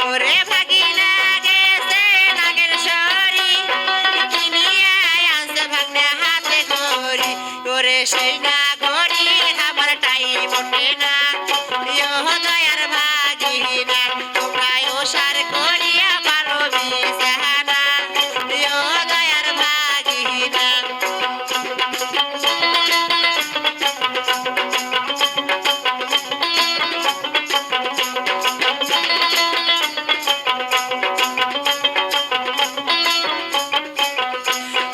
ওরে ভাগিনা গেছে নাগের সরি কিনিয়া আনছে ভাগনা হাতে ঘড়ি ওরে সেই না ঘড়ি আমার টাইম ওঠে না দয়ার ভাগিনা তোমরা ওসার করিয়া পারো বিছানা দয়ার ভাগিনা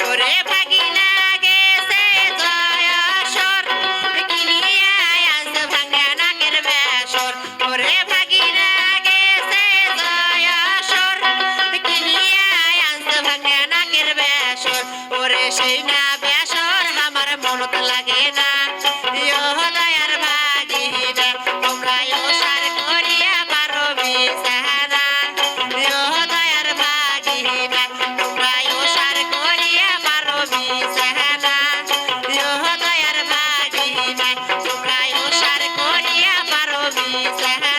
ওরে ভাগিনা গেছে জয়াসর কিনিয়া আনছে ভাঙা নাকের বেসর ওরে ভাগিনা গেছে জয়াসর কিনিয়া আনছে ভাঙা নাকের বেসর ওরে সেই না বেসর আমার মনত লাগে না দয়ার ভাগিনা তোমরা ওসার করিয়া পারো বিছানা দয়ার ভাগিনা তোমরা ওসার করিয়া পারো বিছানা দয়ার ভাগিনা তোমরা ওসার করিয়া পারো বিছানা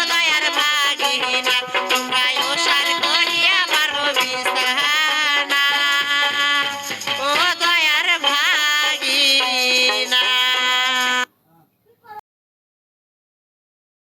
দয়ার ভাগিনা তোমরা